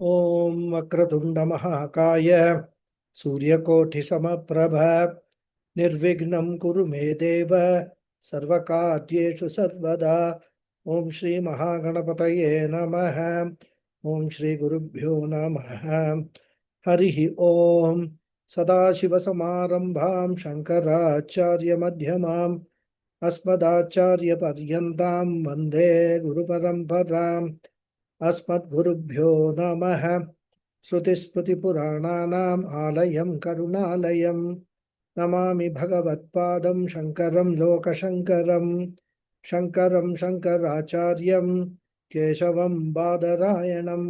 ॐ वक्रतुण्डमहाकाय सूर्यकोटिसमप्रभ निर्विघ्नं कुरु मे देव सर्वकार्येषु सर्वदा। ॐ श्रीमहागणपतये नमः। ॐ श्रीगुरुभ्यो नमः। हरिः ॐ। सदाशिवसमारम्भां शङ्कराचार्यमध्यमाम् अस्मदाचार्यपर्यन्तां वन्दे गुरुपरम्पराम्। अस्मद्गुरुभ्यो नमः। श्रुतिस्मृतिपुराणानाम् आलयं करुणालयं नमामि भगवत्पादं शङ्करं लोकशङ्करं। शङ्करं शङ्कराचार्यं केशवं बादरायणं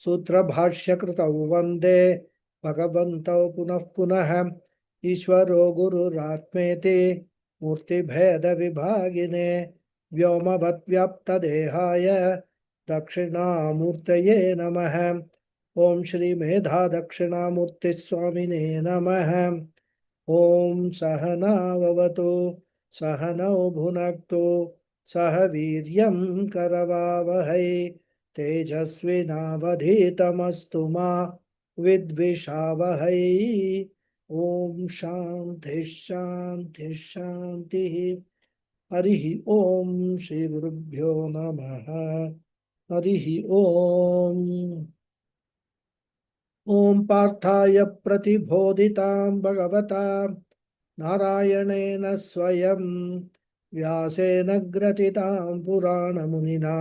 सूत्रभाष्यकृतौ वन्दे भगवन्तौ पुनः पुनः। ईश्वरो गुरुरात्मेति मूर्तिभेदविभागिने व्योमवद्व्याप्तदेहाय दक्षिणामूर्तये नमः। ॐ श्रीमेधा दक्षिणामूर्तिस्वामिने नमः। ॐ सहनाववतु सहनौ भुनक्तु सह वीर्यं करवावहै तेजस्विनावधीतमस्तु मा विद्विषावहै। ॐ शान्ति शान्ति शान्तिः। हरिः ॐ श्रीगुरुभ्यो नमः। हरिः ॐ। ॐ पार्थाय प्रतिबोधितां भगवता नारायणेन स्वयं व्यासेन ग्रथितां पुराणमुनिना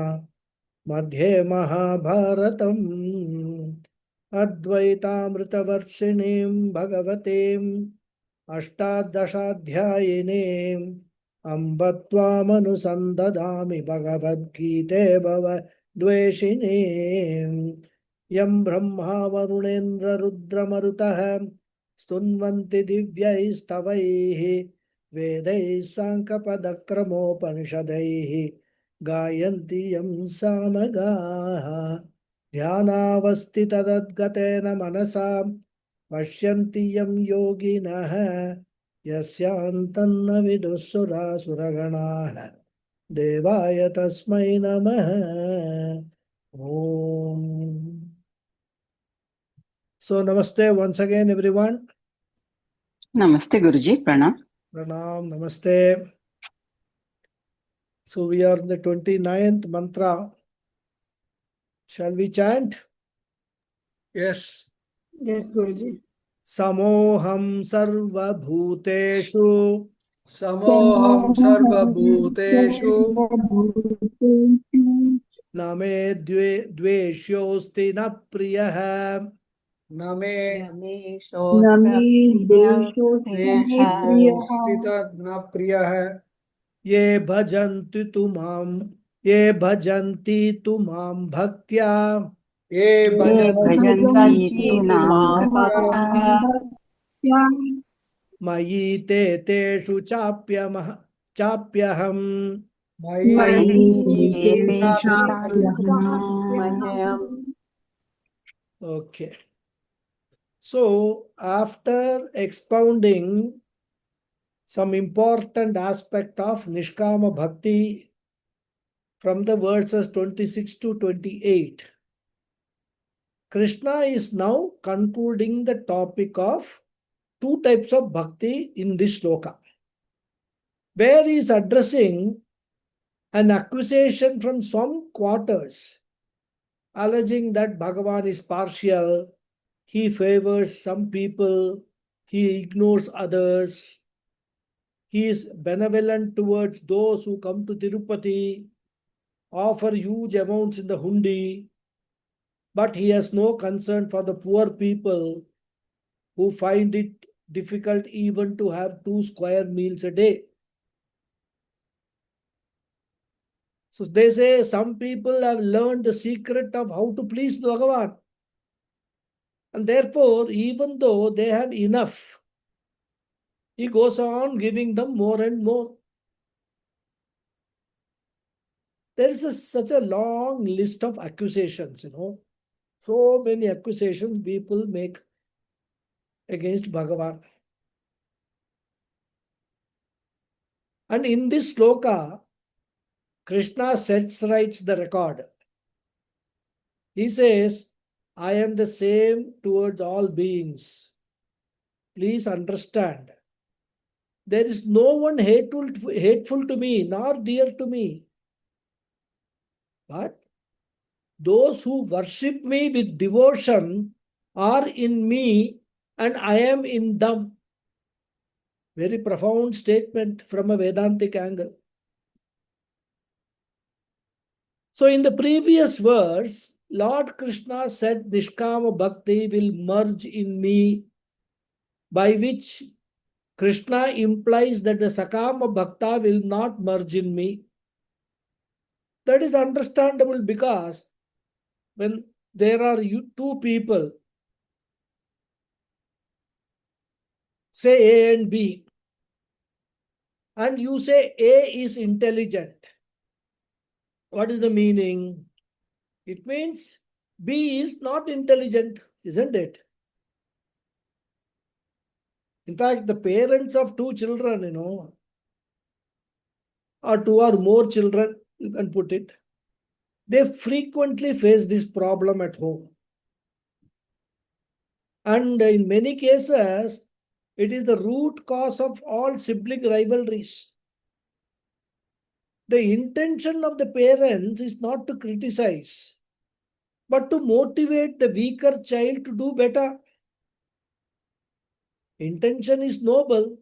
मध्ये महाभारतम् अद्वैतामृतवर्षिणीं भगवतीम् अष्टादशाध्यायिनीम् अम्ब त्वामनुसन्दधामि भगवद्गीते भवद्वेषिणीम्। यं ब्रह्मा वरुणेन्द्ररुद्रमरुतः स्तुन्वन्ति दिव्यैस्तवैः वेदैः साङ्कपदक्रमोपनिषदैः गायन्ति यं सामगाः। ध्यानावस्थिततद्गतेन मनसा पश्यन्ति यं योगिनः यस्यान्तन्न विदुःसुरासुरगणाः देवाय तस्मै नमः। Om. So, namaste once again, everyone. Namaste, Guruji. Pranam. Pranam, namaste. So, we are in the 29th mantra. Shall we chant? Yes. Yes, Guruji. Samoham sarva bhuteshu Samoham sarva bhuteshu na me dveshyosti na priyah na me stita na priyah ye bhajanti tu mam bhaktya ye Bhajanti tu nam bhaktya mayi te teshu chapyaham. mayi teshu chapyaham. Okay. So, after expounding some important aspect of Nishkama Bhakti from the verses 26 to 28, Krishna is now concluding the topic of two types of bhakti in this shloka, where he is addressing an accusation from some quarters, alleging that Bhagavan is partial, he favors some people, he ignores others, he is benevolent towards those who come to Tirupati, offer huge amounts in the hundi, but he has no concern for the poor people who find it difficult even to have 2 square meals a day. So they say some people have learned the secret of how to please Bhagavan. And therefore, even though they have enough, he goes on giving them more and more. There is such a long list of accusations, So many accusations people make against Bhagavan. And in this sloka, Krishna sets right the record. He says, I am the same towards all beings. Please understand. There is no one hateful to me, nor dear to me. But those who worship me with devotion are in me and I am in them. Very profound statement from a Vedantic angle. So in the previous verse, Lord Krishna said Nishkama Bhakti will merge in me, by which Krishna implies that the Sakama Bhakta will not merge in me. That is understandable because when there are two people, say A and B, and you say A is intelligent, what is the meaning? It means B is not intelligent, isn't it? In fact, the parents of two children, or two or more children, you can put it, they frequently face this problem at home. And in many cases, it is the root cause of all sibling rivalries. The intention of the parents is not to criticize, but to motivate the weaker child to do better. Intention is noble,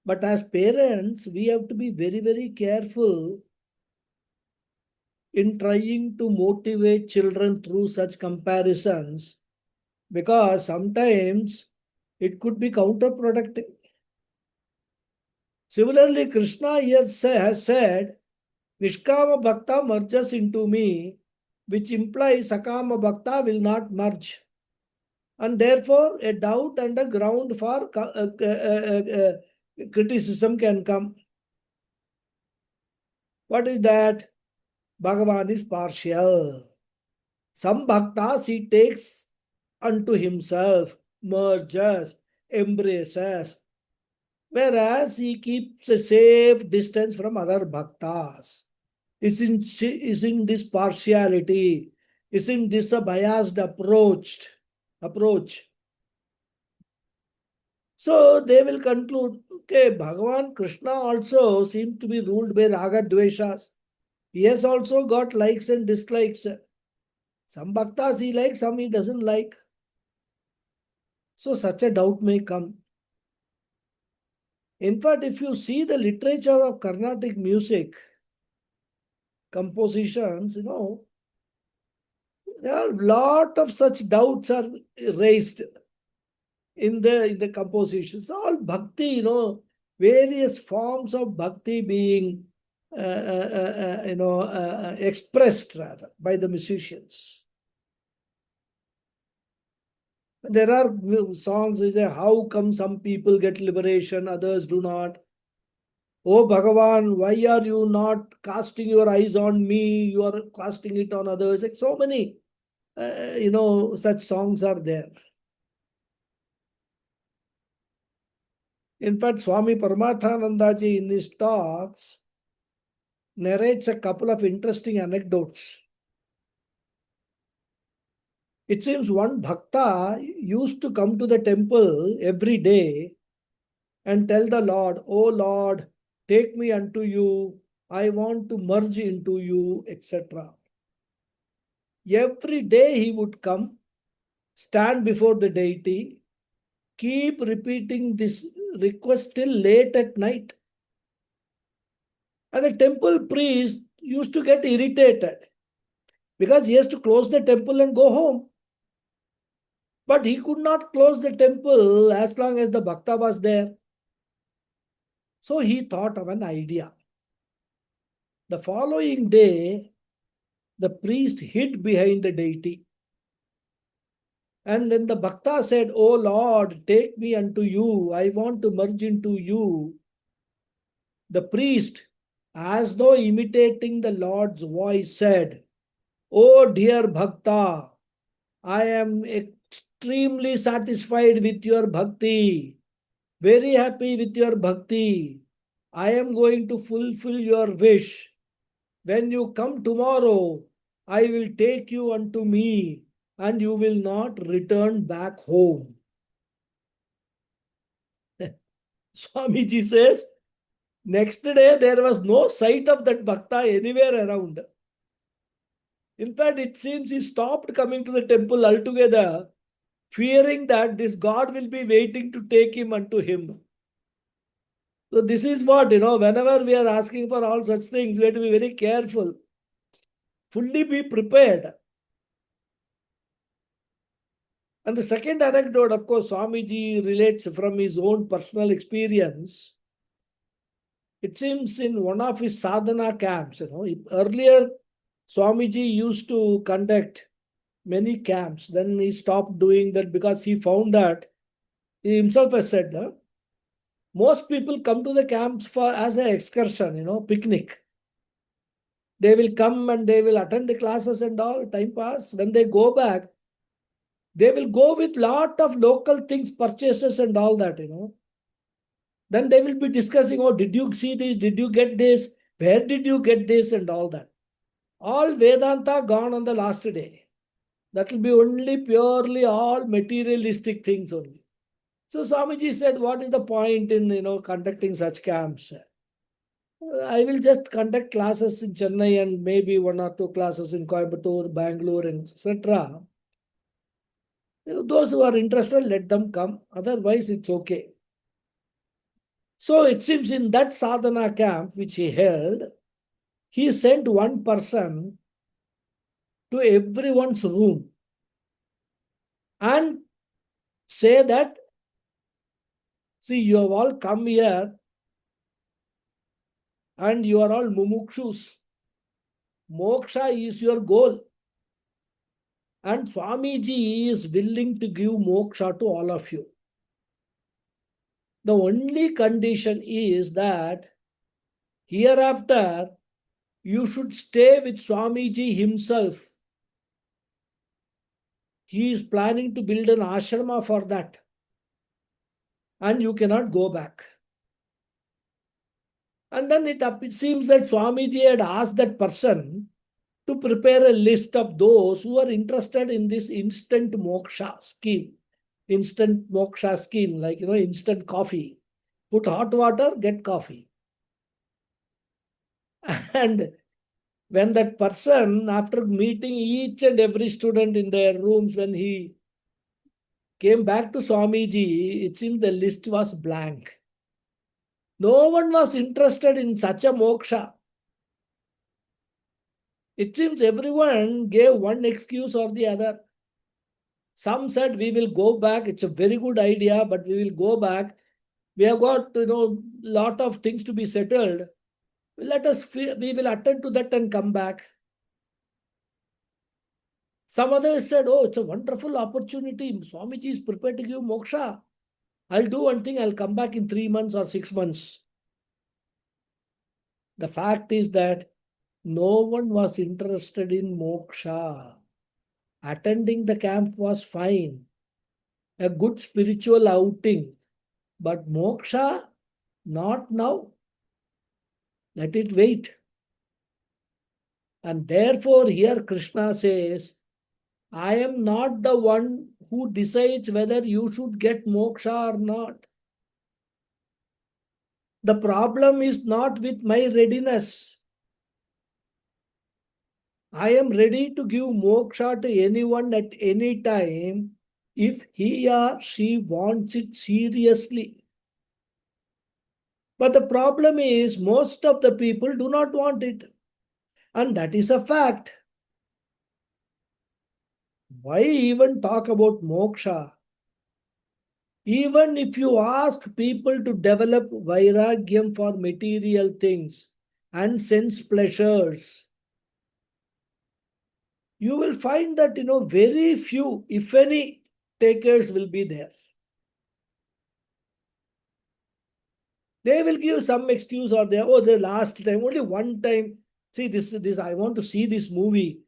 but as parents, we have to be very, very careful in trying to motivate children through such comparisons, because sometimes it could be counterproductive. Similarly, Krishna here has said, Nishkama Bhakta merges into me, which implies Sakama Bhakta will not merge. And therefore, a doubt and a ground for criticism can come. What is that? Bhagavan is partial. Some bhaktas he takes unto himself, merges, embraces, whereas he keeps a safe distance from other bhaktas. Isn't this partiality? Isn't this a biased approach? So they will conclude, okay, Bhagavan Krishna also seems to be ruled by raga dveshas. He has also got likes and dislikes. Some bhaktas he likes, some he doesn't like. So such a doubt may come. In fact, if you see the literature of Carnatic music, compositions, there are a lot of such doubts are raised in the compositions. All bhakti, various forms of bhakti being expressed rather by the musicians. There are songs which say, how come some people get liberation, others do not? Oh Bhagavan, why are you not casting your eyes on me? You are casting it on others. Like so many, such songs are there. In fact, Swami Paramathanandaji in his talks narrates a couple of interesting anecdotes. It seems one bhakta used to come to the temple every day and tell the Lord, oh Lord, take me unto you. I want to merge into you, etc. Every day he would come, stand before the deity, keep repeating this request till late at night. And the temple priest used to get irritated because he has to close the temple and go home. But he could not close the temple as long as the bhakta was there. So he thought of an idea. The following day, the priest hid behind the deity. And then the bhakta said, oh Lord, take me unto you. I want to merge into you. The priest, as though imitating the Lord's voice, said, oh dear bhakta, I am extremely satisfied with your bhakti, very happy with your bhakti. I am going to fulfill your wish. When you come tomorrow, I will take you unto me, and you will not return back home. Swamiji says, next day there was no sight of that Bhakta anywhere around. In fact, it seems he stopped coming to the temple altogether, fearing that this God will be waiting to take him unto him. So this is what, whenever we are asking for all such things, we have to be very careful. Fully be prepared. And the second anecdote, of course, Swamiji relates from his own personal experience. It seems in one of his sadhana camps, earlier Swamiji used to conduct many camps. Then he stopped doing that because he found that he himself has said that most people come to the camps for as an excursion, picnic. They will come and they will attend the classes and all, time pass. When they go back, they will go with lot of local things, purchases and all that, Then they will be discussing, oh, did you see this? Did you get this? Where did you get this? And all that. All Vedanta gone on the last day. That will be only purely all materialistic things only. So Swamiji said, what is the point in, conducting such camps? I will just conduct classes in Chennai and maybe one or two classes in Coimbatore, Bangalore, etc. Those who are interested, let them come. Otherwise, it's okay. So it seems in that sadhana camp which he held, he sent one person to everyone's room and say that, see, you have all come here and you are all mumukshus. Moksha is your goal. And Swamiji is willing to give moksha to all of you. The only condition is that hereafter you should stay with Swamiji himself. He is planning to build an ashrama for that. And you cannot go back. And then it seems that Swamiji had asked that person to prepare a list of those who are interested in this instant moksha scheme. Instant moksha scheme, like, instant coffee. Put hot water, get coffee. And when that person, after meeting each and every student in their rooms, when he came back to Swamiji, it seems the list was blank. No one was interested in such a moksha. It seems everyone gave one excuse or the other. Some said, we will go back. It's a very good idea, but we will go back. We have got, lot of things to be settled. We will attend to that and come back. Some others said, oh, it's a wonderful opportunity. Swamiji is prepared to give moksha. I'll do one thing. I'll come back in 3 months or 6 months. The fact is that no one was interested in moksha. Attending the camp was fine. A good spiritual outing. But moksha, not now. Let it wait. And therefore, here Krishna says, I am not the one who decides whether you should get moksha or not. The problem is not with my readiness. I am ready to give moksha to anyone at any time if he or she wants it seriously. But the problem is most of the people do not want it. And that is a fact. Why even talk about moksha? Even if you ask people to develop vairagyam for material things and sense pleasures, you will find that, very few, if any, takers will be there. They will give some excuse or the last time, only one time. See, this, I want to see this movie,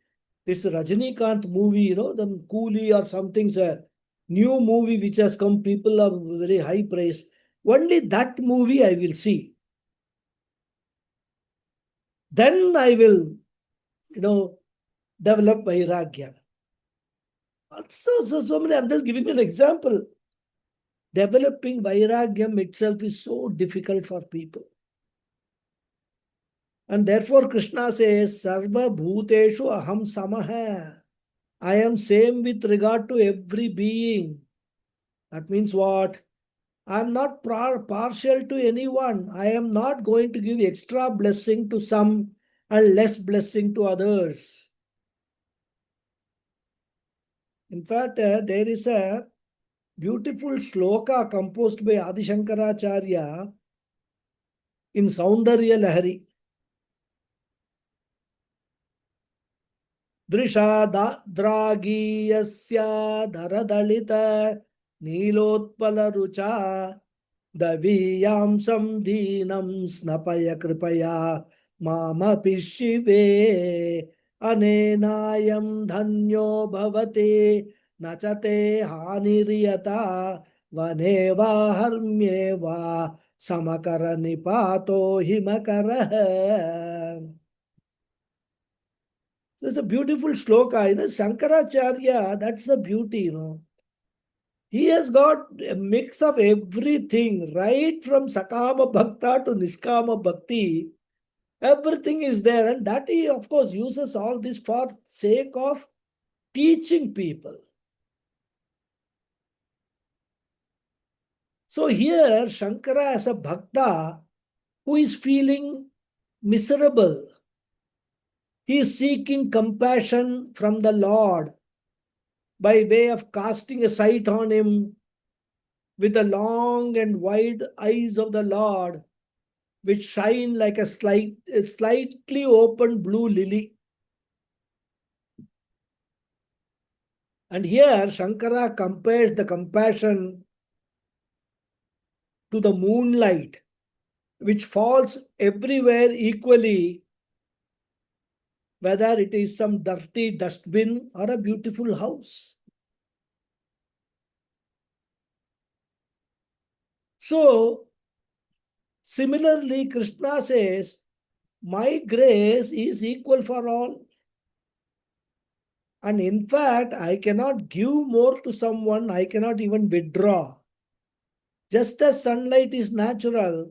this Rajinikanth movie, the Coolie or something's a new movie which has come, people are very high praise. Only that movie I will see. Then I will, develop vairagya. So many, I'm just giving you an example. Developing vairagyam itself is so difficult for people. And therefore Krishna says, Sarva Bhuteshu Aham Samaha. I am same with regard to every being. That means what? I am not partial to anyone. I am not going to give extra blessing to some and less blessing to others. In fact, there is a beautiful shloka composed by Adi Shankaracharya in Saundarya Lahari. Drishadagiyasya dharadalita nilotpala rucha daviyamsam dhinam snapaya kripaya mamapi shive anenayam dhanyo bhavate nachate haniriyata vaneva harmyeva samakara nipato himakara. So it's a beautiful shloka, Shankaracharya, that's the beauty, He has got a mix of everything, right from Sakama Bhakta to Niskama Bhakti. Everything is there, and that he, of course, uses all this for sake of teaching people. So here, Shankara as a Bhakta who is feeling miserable, he is seeking compassion from the Lord by way of casting a sight on him with the long and wide eyes of the Lord, which shine like a slightly open blue lily. And here Shankara compares the compassion to the moonlight, which falls everywhere equally, whether it is some dirty dustbin or a beautiful house. So, similarly, Krishna says, my grace is equal for all. And in fact, I cannot give more to someone, I cannot even withdraw. Just as sunlight is natural,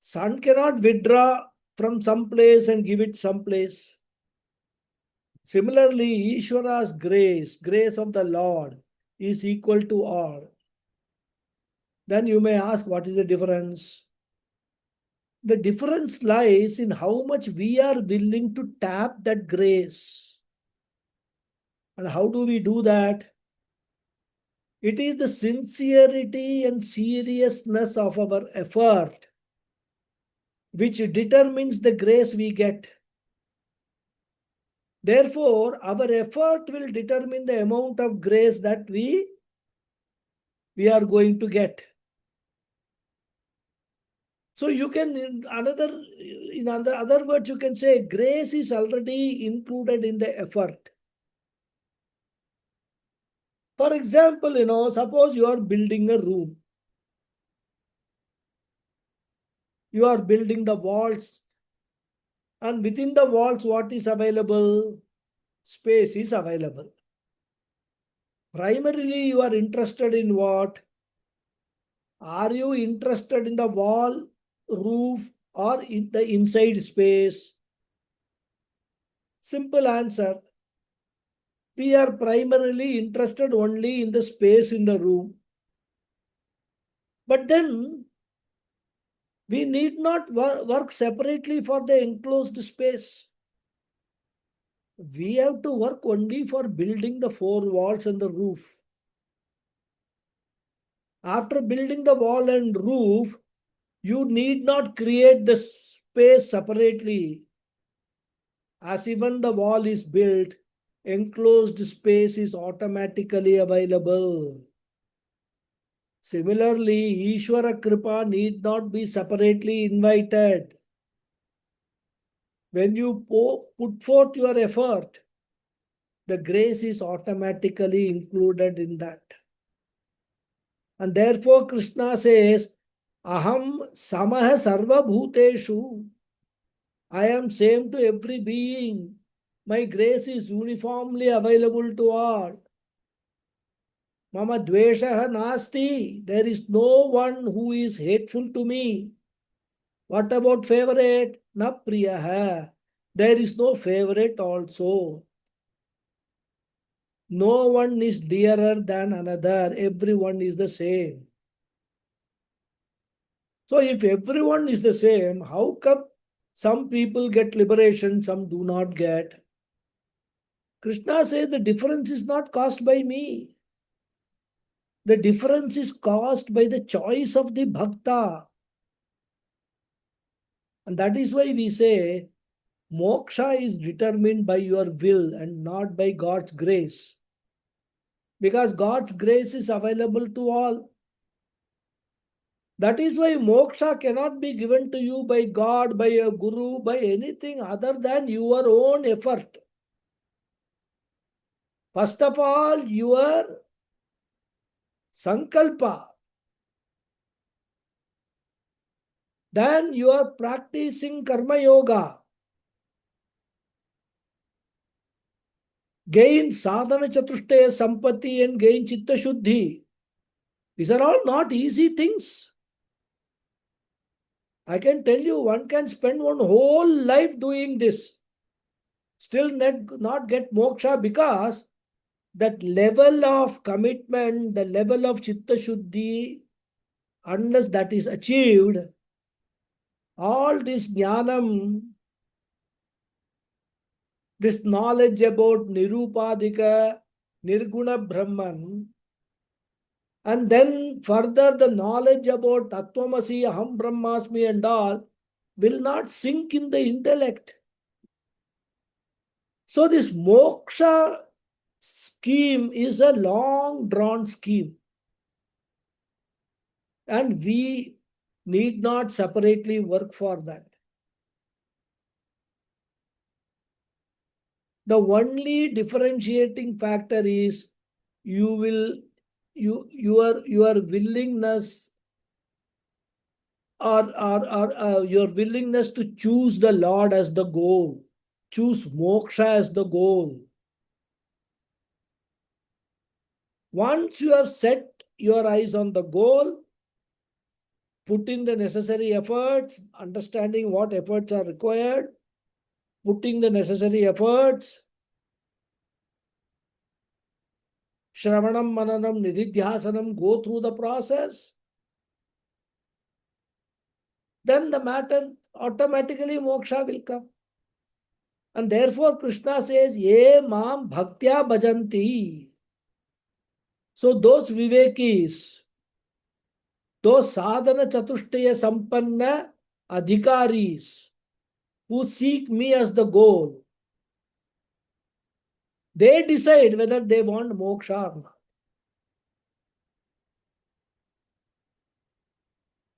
sun cannot withdraw from some place and give it some place. Similarly, Ishvara's grace of the Lord, is equal to all. Then you may ask, what is the difference? The difference lies in how much we are willing to tap that grace. And how do we do that? It is the sincerity and seriousness of our effort which determines the grace we get. Therefore, our effort will determine the amount of grace that we are going to get. So you can, in other words, you can say grace is already included in the effort. For example, suppose you are building a room. You are building the walls, and within the walls, what is available? Space is available. Primarily, you are interested in what? Are you interested in the wall, roof, or in the inside space? Simple answer. We are primarily interested only in the space in the room. But then, we need not work separately for the enclosed space. We have to work only for building the four walls and the roof. After building the wall and roof, you need not create the space separately. As even the wall is built, enclosed space is automatically available. Similarly, Ishvara Kripa need not be separately invited. When you put forth your effort, the grace is automatically included in that. And therefore Krishna says, Aham samaha sarva bhuteshu. I am same to every being. My grace is uniformly available to all. Mama dveshaha nasti. There is no one who is hateful to me. What about favorite? Na priyaha. There is no favorite also. No one is dearer than another. Everyone is the same. So if everyone is the same, how come some people get liberation, some do not get? Krishna says the difference is not caused by me. The difference is caused by the choice of the bhakta. And that is why we say moksha is determined by your will and not by God's grace. Because God's grace is available to all. That is why moksha cannot be given to you by God, by a guru, by anything other than your own effort. First of all, your sankalpa. Then you are practicing karma yoga. Gain sadhana chatushtaya sampatti and gain chitta shuddhi. These are all not easy things. I can tell you, one can spend one whole life doing this, still not get moksha, because that level of commitment, the level of chitta shuddhi, unless that is achieved, all this jnanam, this knowledge about nirupadika, nirguna brahman, and then further the knowledge about tattvamasi, aham brahmasmi and all, will not sink in the intellect. So this moksha scheme is a long drawn scheme. And we need not separately work for that. The only differentiating factor is your willingness or your willingness to choose the Lord as the goal. Choose moksha as the goal. Once you have set your eyes on the goal, put in the necessary efforts, understanding what efforts are required, putting the necessary efforts, Shravanam, Mananam, Nididhyasanam, go through the process, then the matter automatically moksha will come. And therefore Krishna says, Ye mam bhaktya bhajanti. So those vivekis, those sadhana chatushtaya sampanna adhikaris who seek me as the goal, they decide whether they want moksha or not.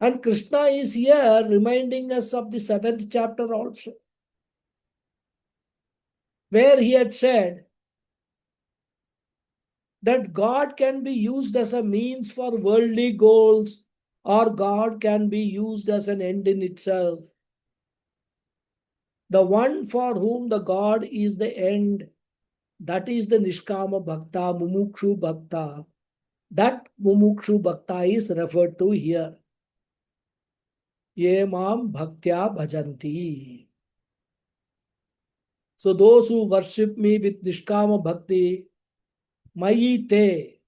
And Krishna is here reminding us of the 7th chapter also, where he had said that God can be used as a means for worldly goals, or God can be used as an end in itself. The one for whom the God is the end, that is the Nishkama Bhakta, Mumukshu Bhakta. That Mumukshu Bhakta is referred to here. Ye mam bhaktya bhajanti. So those who worship me with Nishkama Bhakti, Mayi te,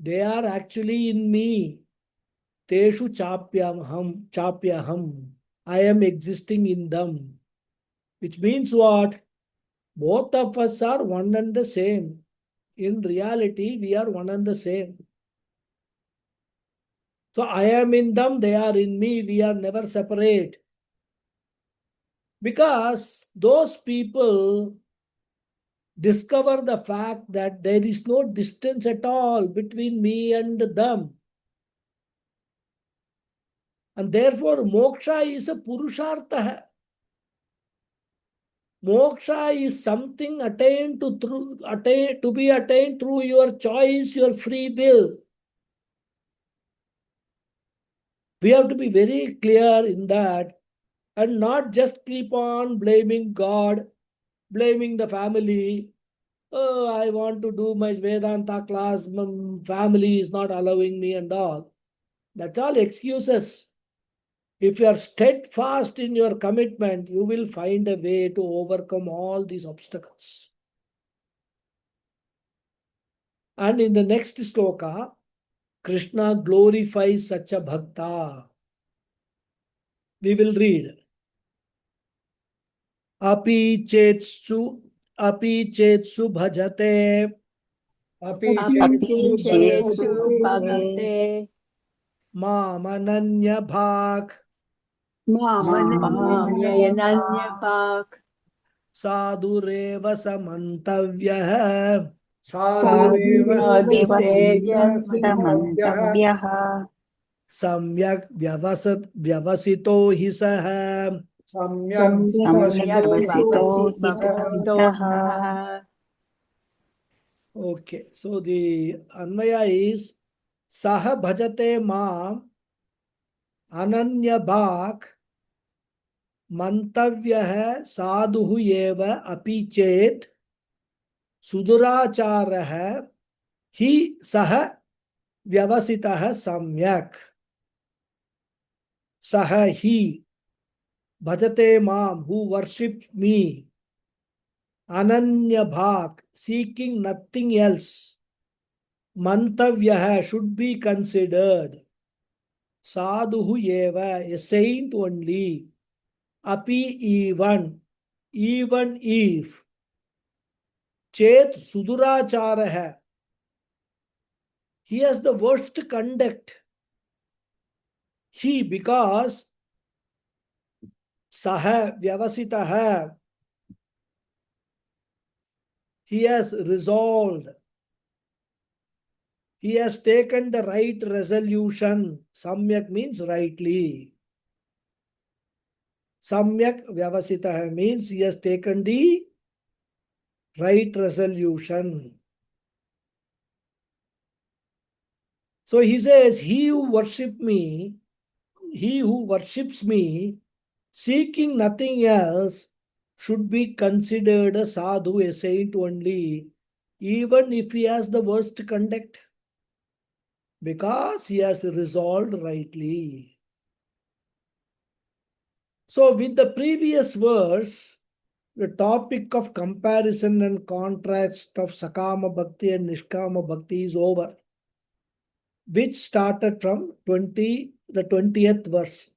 they are actually in me. Teshu chapyaham. I am existing in them. Which means what? Both of us are one and the same. In reality, we are one and the same. So I am in them, they are in me, we are never separate. Because those people discover the fact that there is no distance at all between me and them. And therefore, moksha is a purushartha. Moksha is something to be attained through your choice, your free will. We have to be very clear in that and not just keep on blaming God blaming the family. Oh, I want to do my Vedanta class, family is not allowing me and all. That's all excuses. If you are steadfast in your commitment, you will find a way to overcome all these obstacles. And in the next sloka, Krishna glorifies such a bhakta. We will read. Api chetsu bhajate अपि अपि चेत्सु चेत्सु भजते भवते मामनन्य bhak मामनन्यभाक् साधुरेव समन्तव्यः साधुरेव साधुरेव समन्तव्यः समन्तव्यः सम्यक् व्यवसितो हि सः. सम्यक् सम्यग् व्यवसितो हि सः. Okay, so the Anvaya is Saha bhajate maam ananya bhak mantavyah sadhuhu eva api chet suduracharah hi saha vyavasitah samyak. Saha hi bhajate maam, who worships me, ananya bhak, seeking nothing else, mantavyah, should be considered, sadhuhu eva, a saint only, api even if, chet suduracharah, he has the worst conduct. He, because saha vyavasitah, he has resolved, he has taken the right resolution. Samyak means rightly. Samyak vyavasitah means he has taken the right resolution. So he says, he who worships me, seeking nothing else, should be considered a sadhu, a saint only, even if he has the worst conduct, because he has resolved rightly. So with the previous verse, the topic of comparison and contrast of Sakama Bhakti and Nishkama Bhakti is over, which started from the 20th verse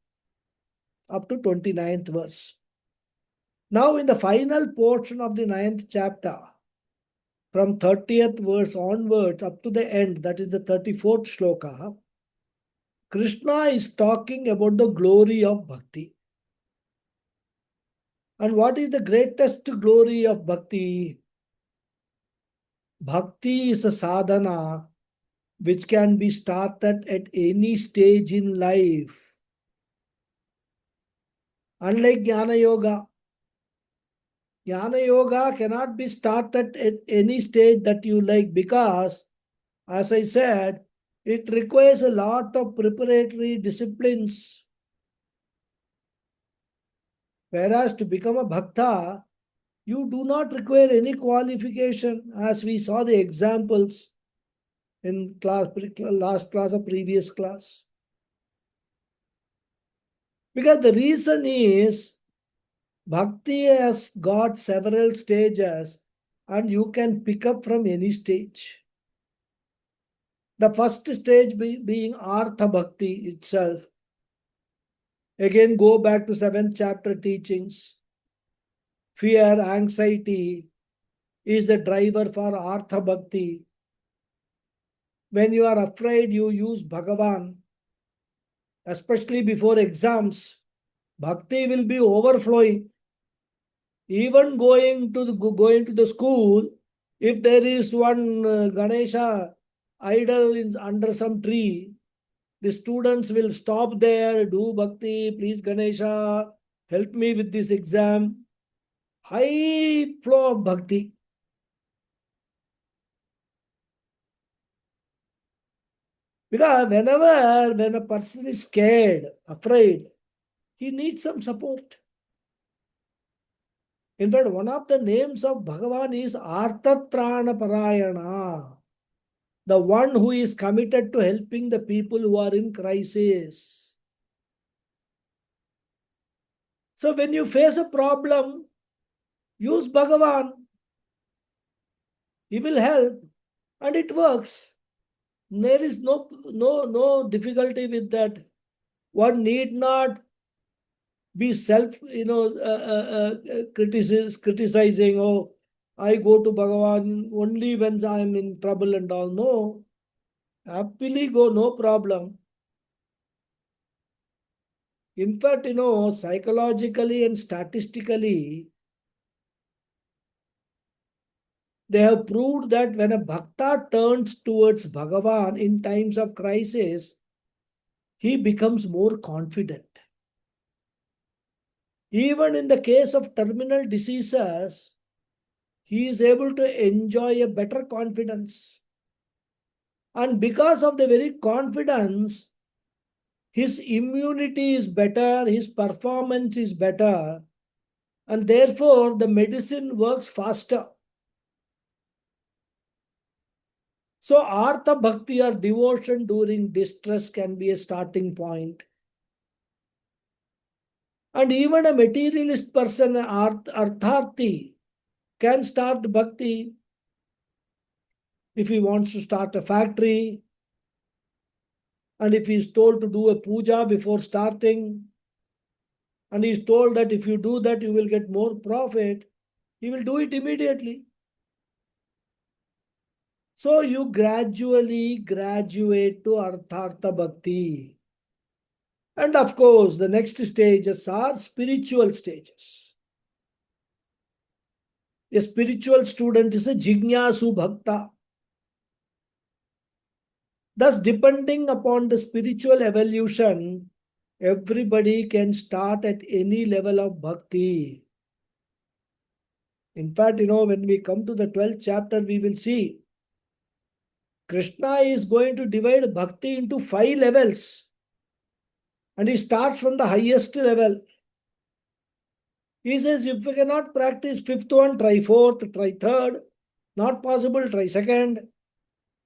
up to 29th verse. Now in the final portion of the 9th chapter, from 30th verse onwards up to the end, that is the 34th shloka, Krishna is talking about the glory of bhakti. And what is the greatest glory of bhakti? Bhakti is a sadhana which can be started at any stage in life. Unlike Jnana Yoga, Jnana Yoga cannot be started at any stage that you like, because, as I said, it requires a lot of preparatory disciplines. Whereas to become a bhakta, you do not require any qualification, as we saw the examples in last class or previous class. Because the reason is, bhakti has got several stages and you can pick up from any stage. The first stage being Artha Bhakti itself. Again, go back to 7th chapter teachings. Fear, anxiety is the driver for Artha Bhakti. When you are afraid, you use Bhagavan. Especially before exams, Bhakti will be overflowing. Even going to the school, if there is one Ganesha idol under some tree, the students will stop there, do bhakti, please Ganesha, help me with this exam. High flow of bhakti. Because when a person is scared, afraid, he needs some support. In fact, one of the names of Bhagavan is Artatrana Parayana, the one who is committed to helping the people who are in crisis. So when you face a problem, use Bhagavan. He will help, and it works. There is no difficulty with that. One need not be criticizing. Oh, I go to Bhagavan only when I am in trouble and all. No, happily go, no problem. In fact, psychologically and statistically, they have proved that when a bhakta turns towards Bhagavan in times of crisis, he becomes more confident. Even in the case of terminal diseases, he is able to enjoy a better confidence. And because of the very confidence, his immunity is better, his performance is better, and therefore the medicine works faster. So, Artha Bhakti or devotion during distress can be a starting point. And even a materialist person, Artharthi, can start Bhakti if he wants to start a factory, and if he is told to do a puja before starting, and he is told that if you do that, you will get more profit, he will do it immediately. So you gradually graduate to Arthartha Bhakti. And of course, the next stages are spiritual stages. A spiritual student is a Jignasu Bhakta. Thus, depending upon the spiritual evolution, everybody can start at any level of bhakti. In fact, when we come to the 12th chapter, we will see Krishna is going to divide bhakti into 5 levels. And he starts from the highest level. He says, if we cannot practice 5th one, try 4th, try 3rd. Not possible, try 2nd.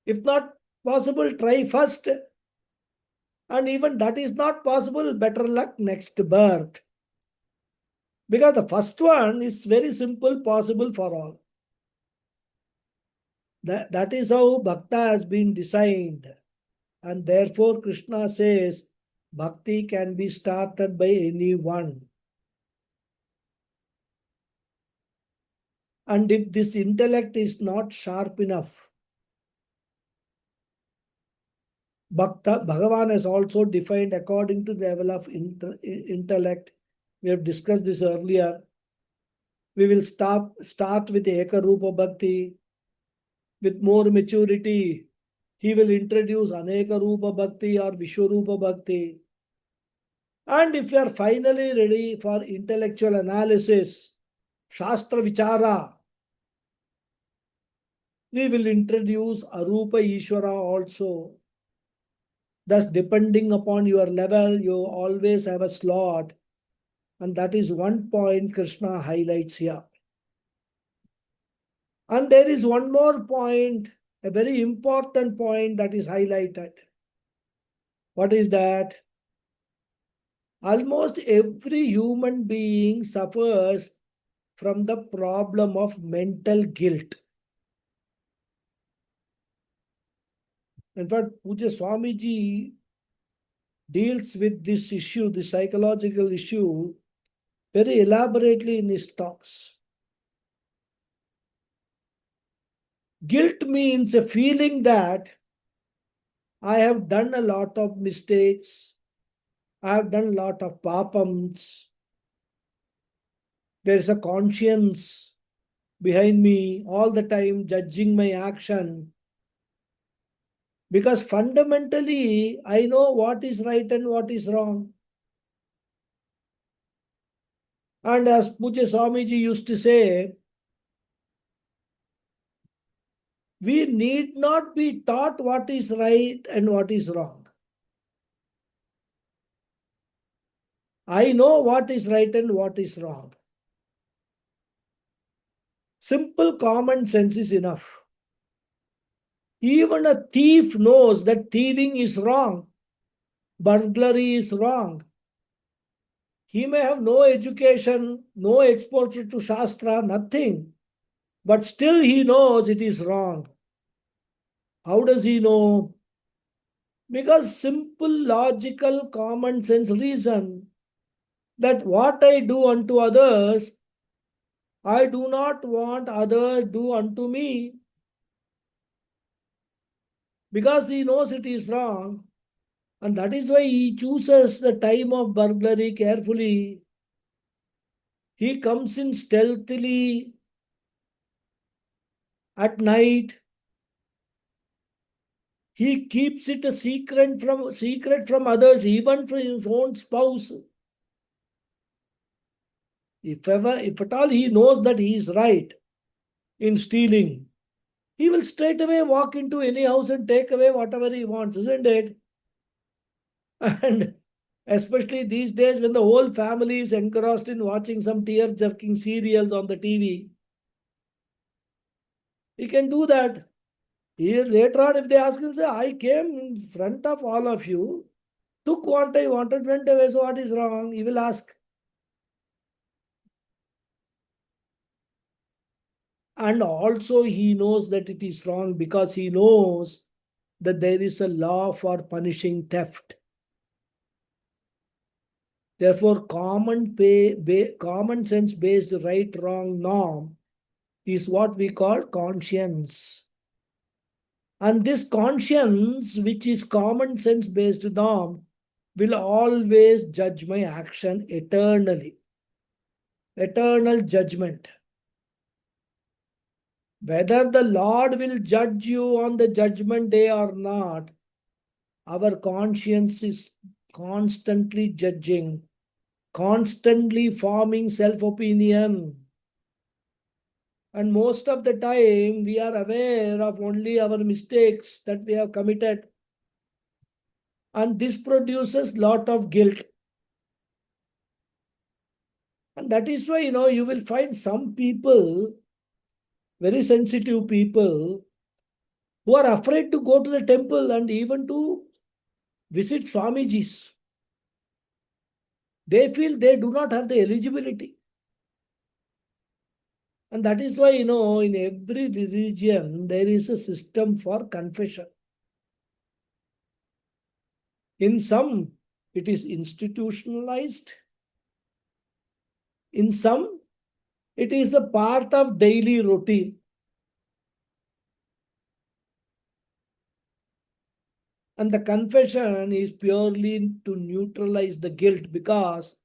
If not possible, try 1st. And even that is not possible, better luck next birth. Because the first one is very simple, possible for all. That is how bhakta has been designed. And therefore Krishna says, bhakti can be started by anyone. And if this intellect is not sharp enough, Bhagavan has also defined according to the level of intellect. We have discussed this earlier. We will start with Ekarupa Bhakti. With more maturity, he will introduce Aneka Rupa Bhakti or Vishwarupa Bhakti. And if you are finally ready for intellectual analysis, Shastra Vichara, we will introduce Arupa Ishvara also. Thus, depending upon your level, you always have a slot. And that is one point Krishna highlights here. And there is one more point, a very important point that is highlighted. What is that? Almost every human being suffers from the problem of mental guilt. In fact, Puja Swamiji deals with this issue, the psychological issue, very elaborately in his talks. Guilt means a feeling that I have done a lot of mistakes, I have done a lot of papams, there is a conscience behind me all the time judging my action. Because fundamentally, I know what is right and what is wrong. And as Puja Swamiji used to say, we need not be taught what is right and what is wrong. I know what is right and what is wrong. Simple common sense is enough. Even a thief knows that thieving is wrong, burglary is wrong. He may have no education, no exposure to Shastra, nothing, but still he knows it is wrong. How does he know? Because simple, logical, common sense reason that what I do unto others, I do not want others do unto me. Because he knows it is wrong, and that is why he chooses the time of burglary carefully. He comes in stealthily at night. He keeps it a secret from others, even from his own spouse. If at all he knows that he is right in stealing, he will straight away walk into any house and take away whatever he wants, isn't it? And especially these days when the whole family is engrossed in watching some tear-jerking serials on the TV, he can do that. Here later on, if they ask him, say, I came in front of all of you, took what I wanted, went away, so what is wrong? He will ask. And also he knows that it is wrong because he knows that there is a law for punishing theft. Therefore, common sense based right wrong norm is what we call conscience. And this conscience, which is common sense based norm, will always judge my action eternally. Eternal judgment. Whether the Lord will judge you on the judgment day or not, our conscience is constantly judging, constantly forming self-opinion. And most of the time, we are aware of only our mistakes that we have committed. And this produces lot of guilt. And that is why, you will find some people, very sensitive people, who are afraid to go to the temple and even to visit Swamijis. They feel they do not have the eligibility. And that is why, in every religion, there is a system for confession. In some, it is institutionalized. In some, it is a part of daily routine. And the confession is purely to neutralize the guilt, because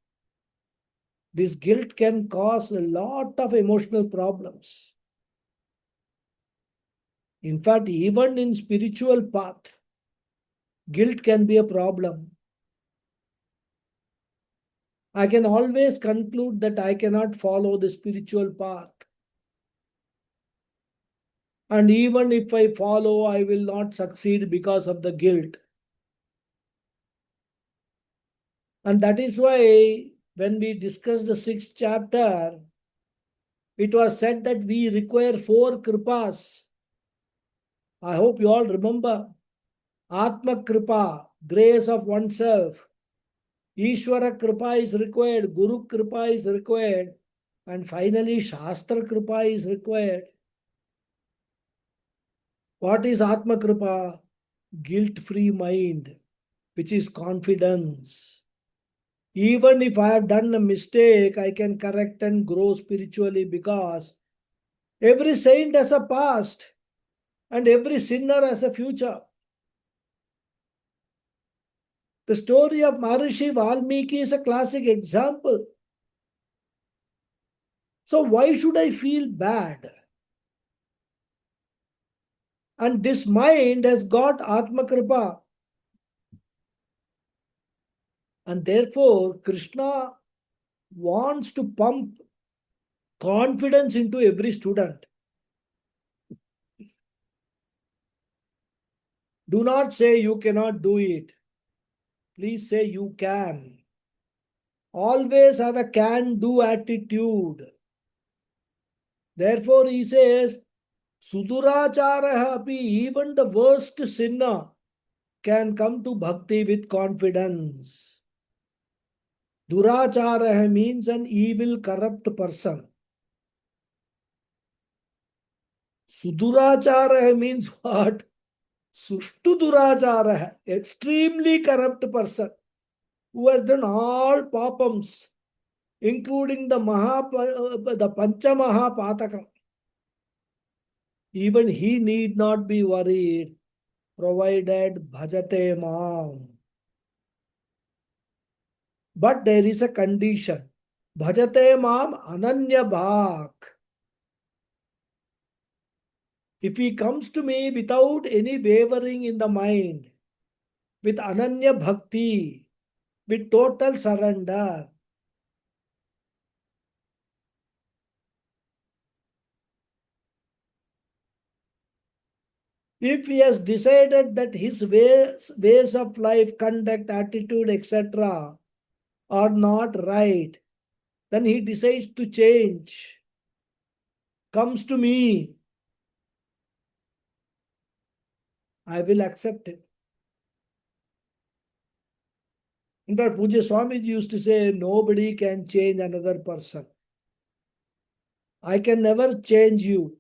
this guilt can cause a lot of emotional problems. In fact, even in spiritual path, guilt can be a problem. I can always conclude that I cannot follow the spiritual path. And even if I follow, I will not succeed because of the guilt. And that is why when we discussed the 6th chapter, it was said that we require 4 kripas. I hope you all remember. Atma kripa, grace of oneself. Ishvara kripa is required. Guru kripa is required. And finally, Shastra kripa is required. What is Atma kripa? Guilt-free mind, which is confidence. Even if I have done a mistake, I can correct and grow spiritually, because every saint has a past and every sinner has a future. The story of Maharishi Valmiki is a classic example. So why should I feel bad? And this mind has got Atma Kripa. And therefore, Krishna wants to pump confidence into every student. Do not say you cannot do it. Please say you can. Always have a can-do attitude. Therefore, he says, Suduracharaha api, even the worst sinner can come to bhakti with confidence. Duracharaha means an evil, corrupt person. Suduracharaha means what? Sushtu Duracharaha, extremely corrupt person who has done all papams, including the Pancha Mahapatakam. Even he need not be worried, provided bhajate mam. But there is a condition. Bhajate mam ananya bhak. If he comes to me without any wavering in the mind, with ananya bhakti, with total surrender, if he has decided that his ways of life, conduct, attitude, etc. are not right, then he decides to change, comes to me, I will accept it. In fact, Pujya Swamiji used to say, nobody can change another person. I can never change you.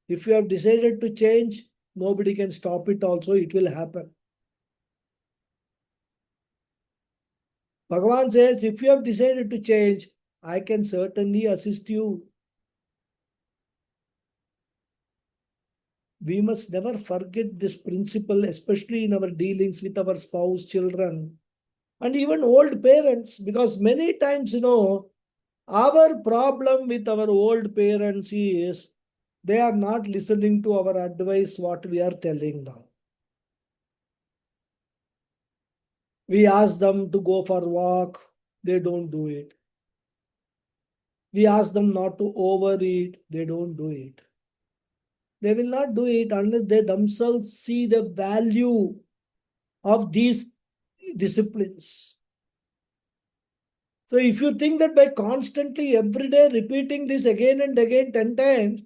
If you have decided to change, nobody can stop it also, it will happen. Bhagavan says, if you have decided to change, I can certainly assist you. We must never forget this principle, especially in our dealings with our spouse, children, and even old parents, because many times, our problem with our old parents is they are not listening to our advice, what we are telling them. We ask them to go for a walk, they don't do it. We ask them not to overeat, they don't do it. They will not do it unless they themselves see the value of these disciplines. So if you think that by constantly every day repeating this again and again 10 times,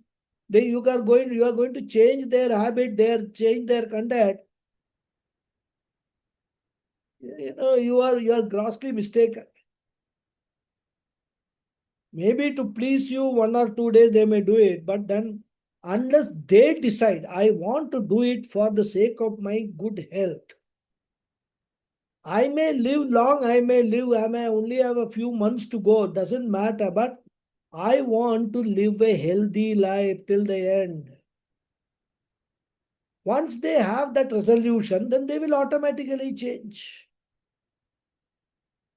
you are going to change their habit, change their conduct, you are grossly mistaken. Maybe to please you 1 or 2 days they may do it, but then unless they decide, I want to do it for the sake of my good health. I may live long, I may only have a few months to go, doesn't matter, but I want to live a healthy life till the end. Once they have that resolution, then they will automatically change.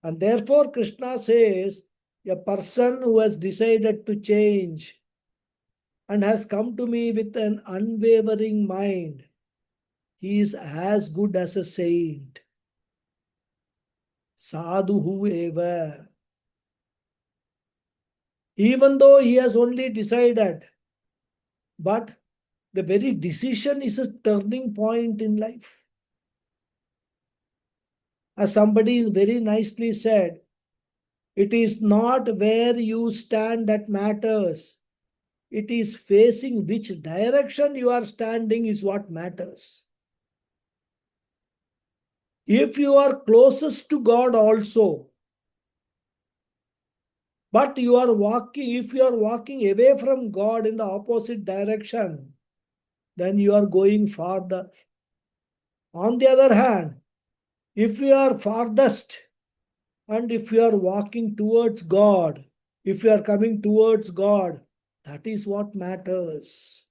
And therefore, Krishna says, a person who has decided to change and has come to me with an unwavering mind, he is as good as a saint. Sadhu eva. Even though he has only decided, but the very decision is a turning point in life. As somebody very nicely said, it is not where you stand that matters. It is facing which direction you are standing is what matters. If you are closest to God also, but if you are walking away from God in the opposite direction, then you are going farther. On the other hand, if you are farthest and if you are walking towards God, if you are coming towards God, that is what matters.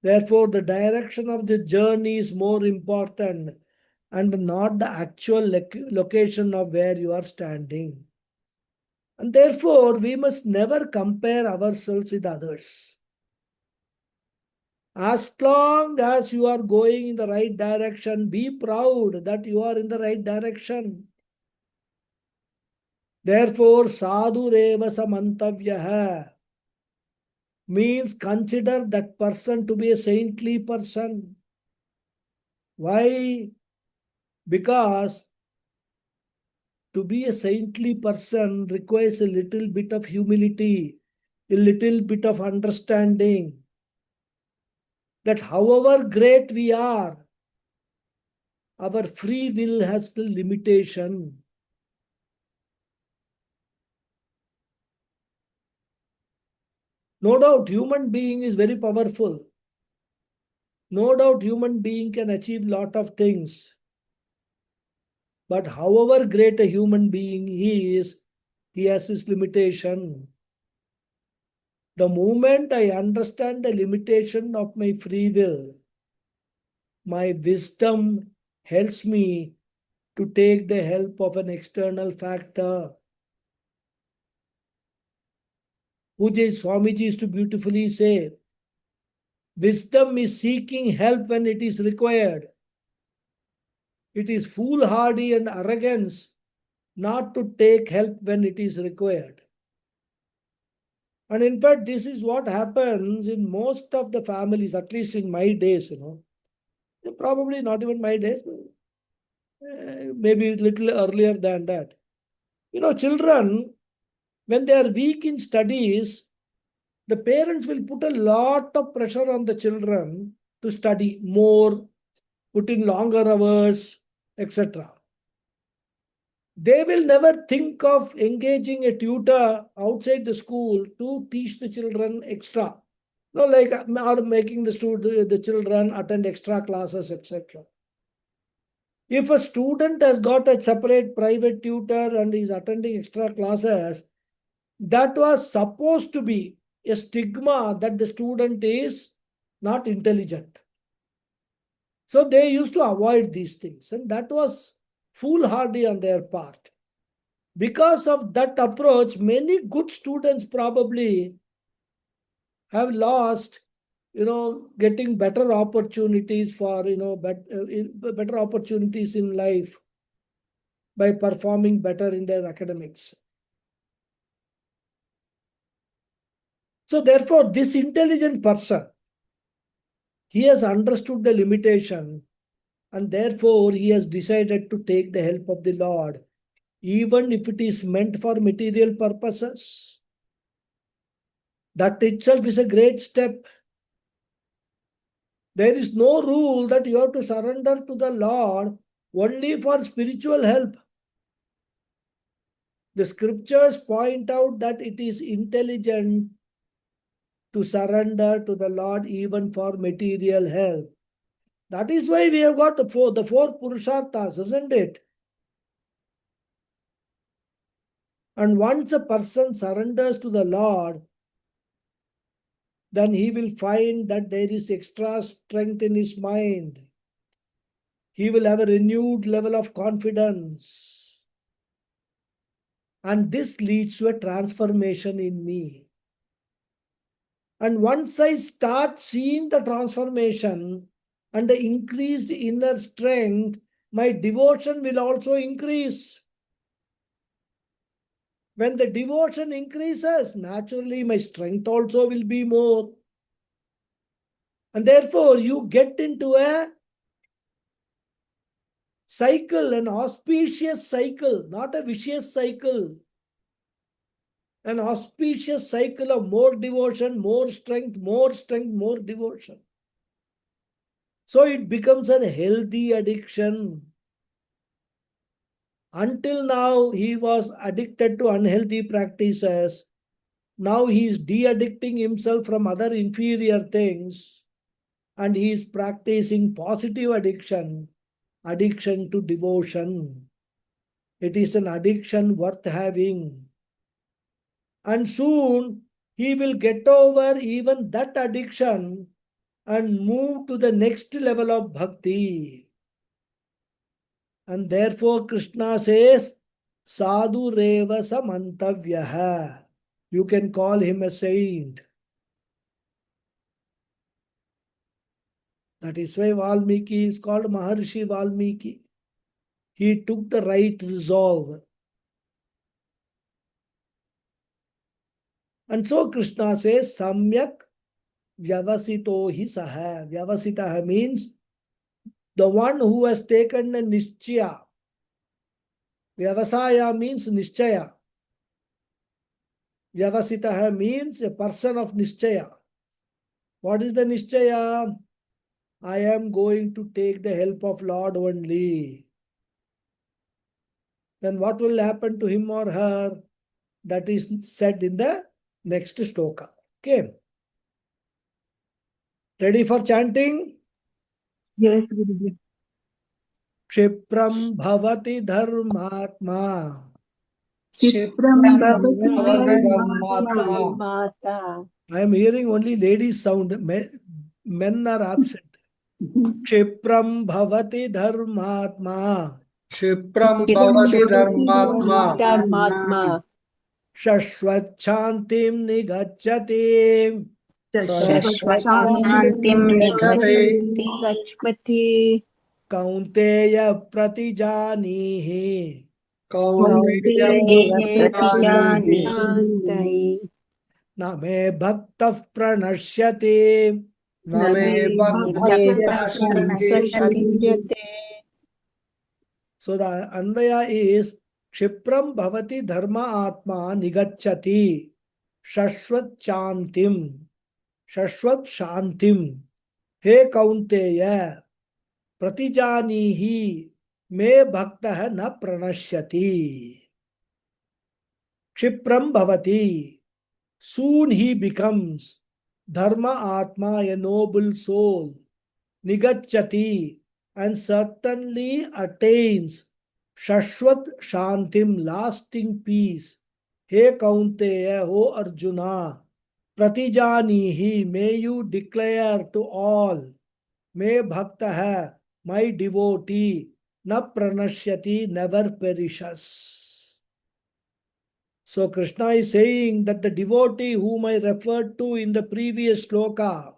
Therefore, the direction of the journey is more important and not the actual location of where you are standing. And therefore, we must never compare ourselves with others. As long as you are going in the right direction, be proud that you are in the right direction. Therefore, sadhu reva samantavyaha means consider that person to be a saintly person. Why? Because to be a saintly person requires a little bit of humility. a little bit of understanding that however great we are, our free will has the limitation. No doubt human being is very powerful. No doubt human being can achieve lot of things. But however great a human being is, he has his limitation. The moment I understand the limitation of my free will, my wisdom helps me to take the help of an external factor. Pujay Swamiji used to beautifully say, wisdom is seeking help when it is required. It is foolhardy and arrogance not to take help when it is required. And in fact, this is what happens in most of the families, at least in my days, Probably not even my days, maybe a little earlier than that. Children, when they are weak in studies, the parents will put a lot of pressure on the children to study more, put in longer hours, etc. They will never think of engaging a tutor outside the school to teach the children extra. No, like or making the children attend extra classes, etc. If a student has got a separate private tutor and is attending extra classes, that was supposed to be a stigma that the student is not intelligent. So they used to avoid these things, and that was foolhardy on their part. Because of that approach, many good students probably have lost, getting better opportunities for, better opportunities in life by performing better in their academics. So therefore, this intelligent person, he has understood the limitation, and therefore he has decided to take the help of the Lord, even if it is meant for material purposes. That itself is a great step. There is no rule that you have to surrender to the Lord only for spiritual help. The scriptures point out that it is intelligent to surrender to the Lord even for material help. That is why we have got the four Purusharthas, isn't it? And once a person surrenders to the Lord, then he will find that there is extra strength in his mind. He will have a renewed level of confidence. And this leads to a transformation in me. And once I start seeing the transformation and the increased inner strength, my devotion will also increase. When the devotion increases, naturally my strength also will be more. And therefore, you get into a cycle, an auspicious cycle, not a vicious cycle. An auspicious cycle of more devotion, more strength, more devotion. So it becomes a healthy addiction. Until now, he was addicted to unhealthy practices. Now he is de-addicting himself from other inferior things, and he is practicing positive addiction to devotion. It is an addiction worth having. And soon he will get over even that addiction and move to the next level of bhakti. And therefore Krishna says, Sadhu Reva Samantavyaha. You can call him a saint. That is why Valmiki is called Maharshi Valmiki. He took the right resolve. And so Krishna says, Samyak Vyavasito hi saha. Vyavasitaha means the one who has taken a nischaya. Vyavasaya means nischaya. Vyavasitaha means a person of Nischaya. What is the Nischaya? I am going to take the help of Lord only. Then what will happen to him or her? That is said in the next shloka. Okay. Ready for chanting? Yes, Guruji. Kshipram bhavati dharmatma. Chipram bhavati Bhavati dharmatma Dhammatma. mata. I am hearing only ladies sound. Men are absent. Kshipram bhavati dharmatma. Kshipram Bhavati Dharmatma. Dharmatma. Shashvachantim nigacchati. Shashvatantim Shashvatantim nigacchati. gachpati. Kaunteya pratijanihi. Kaunteya Pratijani. Pratijani. Na me bhaktah pranashyati. Name Bhakta Pranashyati. Prashasyate. So the Anvaya is Kshipram bhavati dharma atma nigacchati. Shashvat chantim. Shashvat shantim. He kaunteya. Pratijanihi. Me bhaktah na pranashyati. Kshipram bhavati. Soon he becomes Dharma Atma, a noble soul, Nigacchati, and certainly attains Shashvat Shantim, lasting peace. He Kaunteya, O Arjuna, Pratijanihi, may you declare to all, may Bhaktaha, my devotee, na pranashyati, never perishes. So Krishna is saying that the devotee whom I referred to in the previous sloka,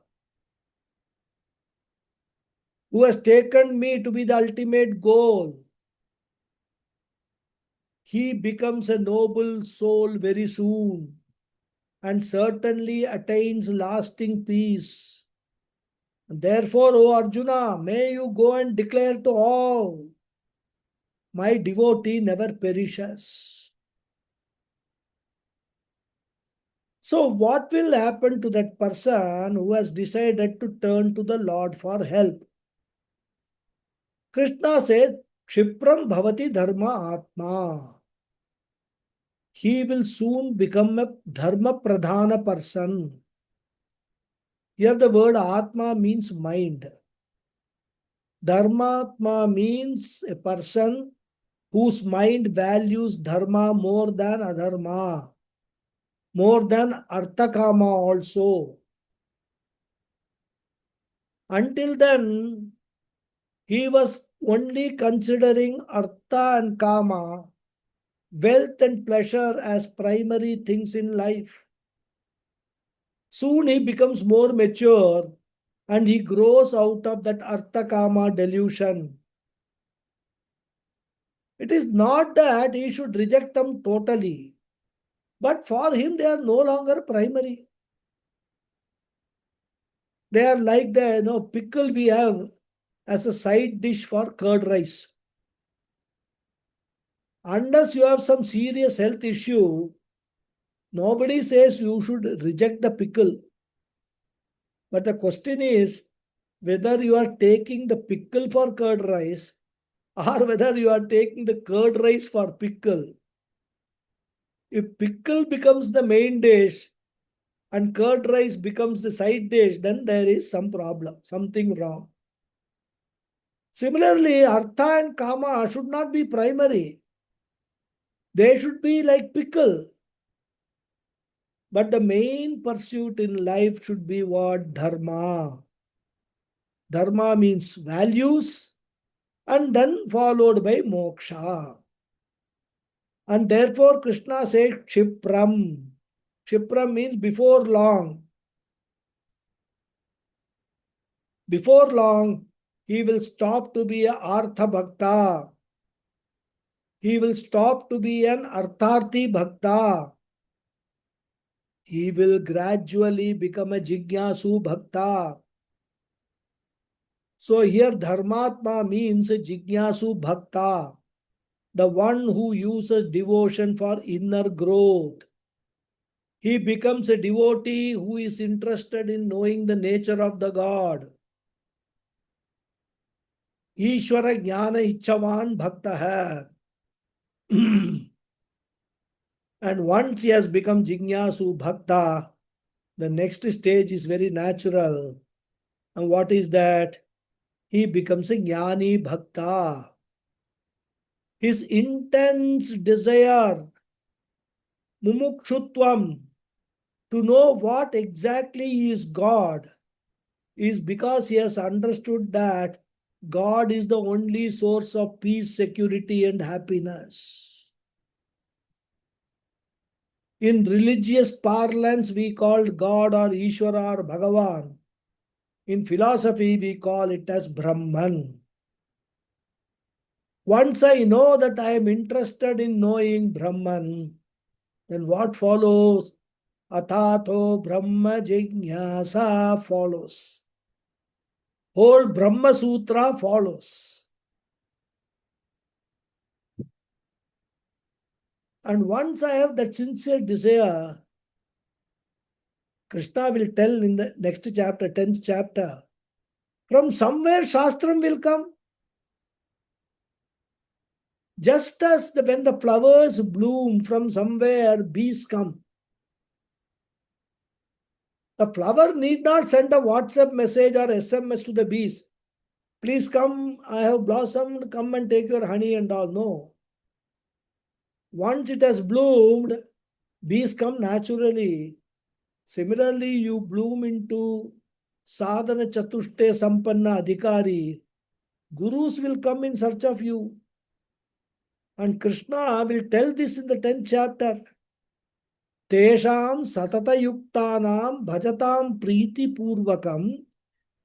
who has taken me to be the ultimate goal, he becomes a noble soul very soon and certainly attains lasting peace. And therefore, O Arjuna, may you go and declare to all, my devotee never perishes. So, what will happen to that person who has decided to turn to the Lord for help? Krishna says, Kshipram bhavati dharma atma. He will soon become a dharma pradhana person. Here the word atma means mind. Dharmatma means a person whose mind values dharma more than adharma, more than arthakama also. Until then, he was only considering artha and kama, wealth and pleasure as primary things in life. Soon he becomes more mature and he grows out of that artha kama delusion. It is not that he should reject them totally, but for him they are no longer primary. They are like the pickle we have as a side dish for curd rice. Unless you have some serious health issue, nobody says you should reject the pickle. But the question is whether you are taking the pickle for curd rice or whether you are taking the curd rice for pickle. If pickle becomes the main dish and curd rice becomes the side dish, then there is some problem, something wrong. Similarly, artha and kama should not be primary. They should be like pickle. But the main pursuit in life should be what? Dharma. Dharma means values and then followed by moksha. And therefore Krishna said Kshipram. Kshipram means before long. Before long, he will stop to be a Artha Bhakta. He will stop to be an Artharthi Bhakta. He will gradually become a Jignasu Bhakta. So here Dharmatma means a Jignasu Bhakta, the one who uses devotion for inner growth. he becomes a devotee who is interested in knowing the nature of the God. Ishvara Jnana Ichchavan Bhakta hai. And once he has become Jignasu Bhakta, the next stage is very natural. And what is that? He becomes a Jnani Bhakta. His intense desire, mumukshutvam, to know what exactly is God, is because he has understood that God is the only source of peace, security, and happiness. In religious parlance, we call God or Ishvara or Bhagavan. In philosophy, we call it as Brahman. Once I know that I am interested in knowing Brahman, then what follows? Atato Brahma Jignasa follows. Whole Brahma Sutra follows. And once I have that sincere desire, Krishna will tell in the next chapter, 10th chapter, from somewhere Shastram will come. Just as when the flowers bloom, from somewhere bees come. The flower need not send a WhatsApp message or SMS to the bees. Please come, I have blossomed, come and take your honey and all. No. Once it has bloomed, bees come naturally. Similarly, you bloom into sadhana chatushte sampanna adhikari. Gurus will come in search of you. And Krishna will tell this in the 10th chapter. Tesham satata yuktanam bhajatam priti purvakam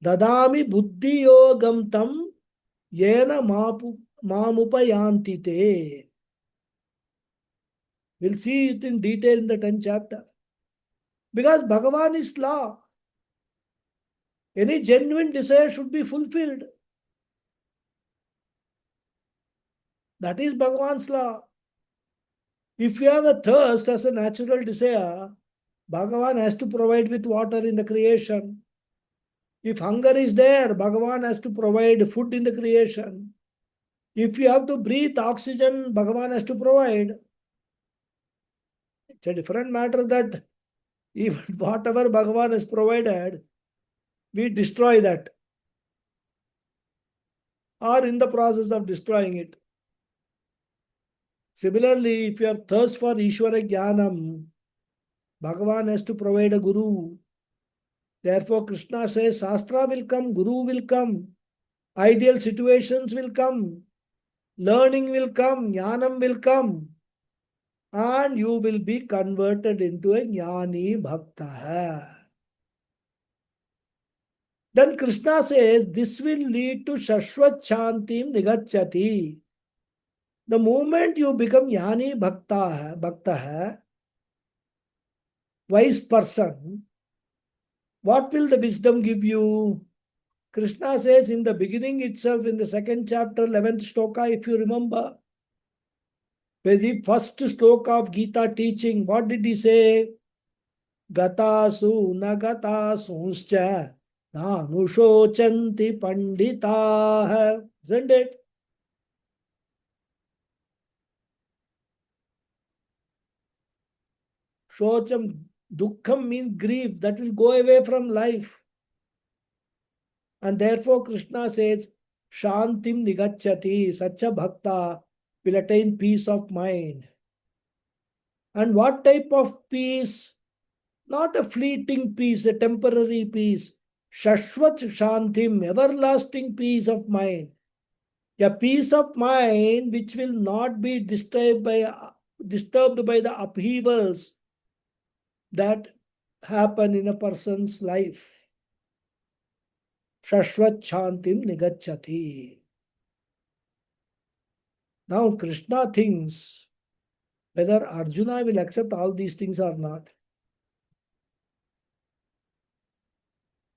dadami buddhi yogam tam yena mamupayanti te. We'll see it in detail in the 10th chapter. Because Bhagavan is law. Any genuine desire should be fulfilled. That is Bhagavan's law. If you have a thirst as a natural desire, Bhagavan has to provide with water in the creation. If hunger is there, Bhagavan has to provide food in the creation. If you have to breathe oxygen, Bhagavan has to provide. It's a different matter that even whatever Bhagavan has provided, we destroy that. Or in the process of destroying it. Similarly, if you have thirst for Ishvara Jnanam, Bhagavan has to provide a guru. Therefore, Krishna says, Shastra will come, Guru will come, ideal situations will come, learning will come, Jnanam will come, and you will be converted into a Jnani Bhakta. Then Krishna says, this will lead to Shashvat Shantim Nigacchati. The moment you become Jnani Bhakta, wise person, what will the wisdom give you? Krishna says in the beginning itself, in the 2nd chapter, 11th shloka, if you remember, the first shloka of Gita teaching, what did he say? Gatasu nagatasuscha nanushocanti pandita. Isn't it? Shocham, dukkham means grief that will go away from life. And therefore Krishna says, Shantim nigacchati, such a bhakta will attain peace of mind. And what type of peace? Not a fleeting peace, a temporary peace. Shashvat Shantim, everlasting peace of mind. A peace of mind which will not be disturbed by the upheavals that happen in a person's life. Shashvat Shantim Nigacchati. Now Krishna thinks whether Arjuna will accept all these things or not.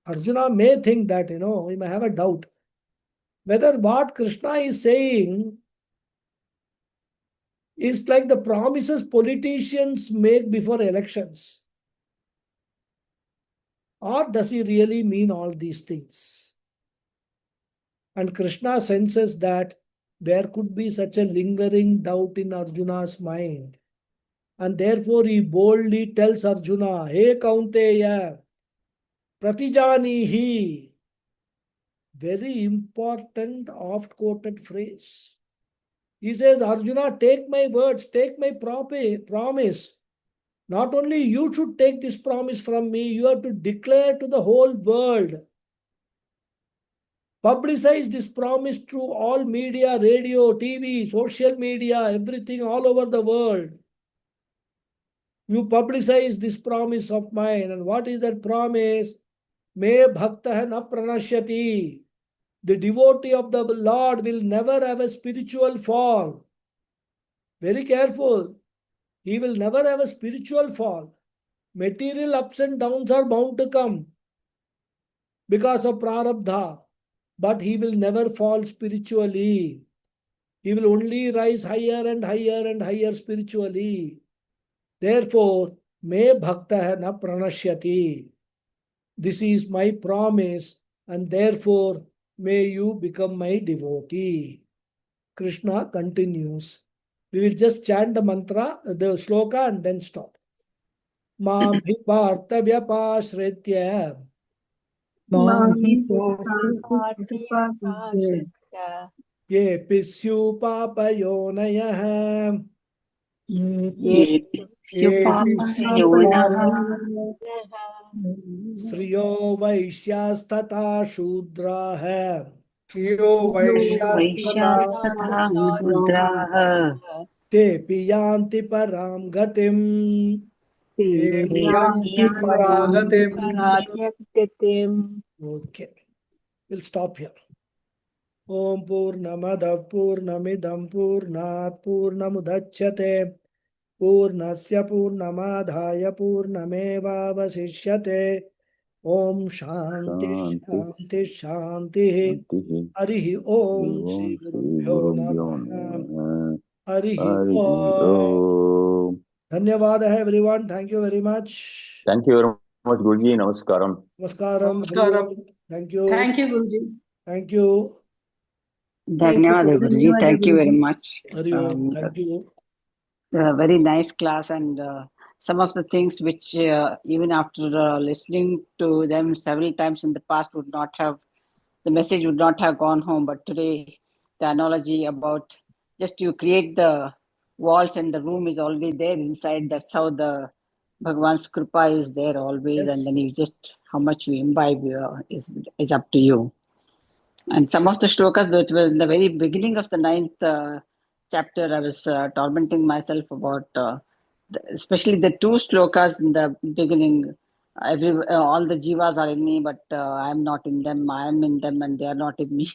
Arjuna may think that, he may have a doubt whether what Krishna is saying is like the promises politicians make before elections. Or does he really mean all these things? And Krishna senses that there could be such a lingering doubt in Arjuna's mind. And therefore he boldly tells Arjuna, Hey Kaunteya, Pratijanihi. Very important, oft quoted phrase. He says, Arjuna, take my words, take my promise. Not only you should take this promise from me, you have to declare to the whole world. Publicize this promise through all media, radio, TV, social media, everything all over the world. You publicize this promise of mine. And what is that promise? Me bhaktah na pranashyati. The devotee of the Lord will never have a spiritual fall. Very careful. He will never have a spiritual fall. Material ups and downs are bound to come because of prarabdha. But he will never fall spiritually. He will only rise higher and higher and higher spiritually. Therefore, me bhaktah na pranashyati. This is my promise, and therefore may you become my devotee. Krishna continues. We will just chant the mantra, the sloka, and then stop. Mam hi partha vyapashritya. Ye pisyu papayonayah. Sriyo vaishyastata shudrah. Shriyo Vaishyastata Sudrah. Te piyanti param gatim. Yanti Paragatim. Okay. We'll stop here. Om Purnamadav Purnamidam Purnat Purnamudachyate Purnasya Purnamadhaya Purnamevavasishyate Om Shanti Shanti Shanti Harihi Om Shri Gurubhyo Namaha Harihi Om. Dhanyavada everyone. Thank you very much. Thank you very much, Guruji. Namaskaram. Namaskaram. Namaskaram. Thank you. Thank you, Guruji. Thank you. Dhanyawad, Guruji. Thank you very much. Hari Om. Thank you. Very nice class, and some of the things which even after listening to them several times in the past would not have, the message would not have gone home. But today, the analogy about just you create the walls and the room is already there inside. That's how the Bhagavan's Kripa is there always. Yes. And then you just, how much you imbibe is up to you. And some of the shlokas that were in the very beginning of the ninth chapter, I was tormenting myself about, especially the two shlokas in the beginning. All the jivas are in me, but I am not in them. I am in them, and they are not in me.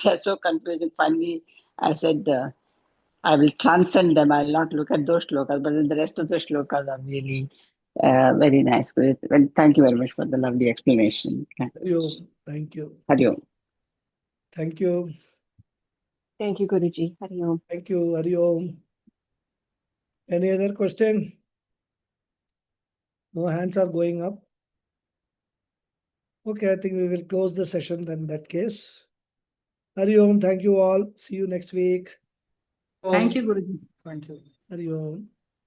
They are so confusing. Finally, I said, I will transcend them. I will not look at those shlokas, but then the rest of the shlokas are really very nice. And thank you very much for the lovely explanation. Hari Om. Thank you. Hari Om. Thank you. Thank you, Guruji. Hari Om. Thank you. Hari Om. Any other question? No hands are going up. Okay, I think we will close the session then in that case. Hari Om. Thank you all. See you next week. Thank you, Guruji. Thank you. Hari Om.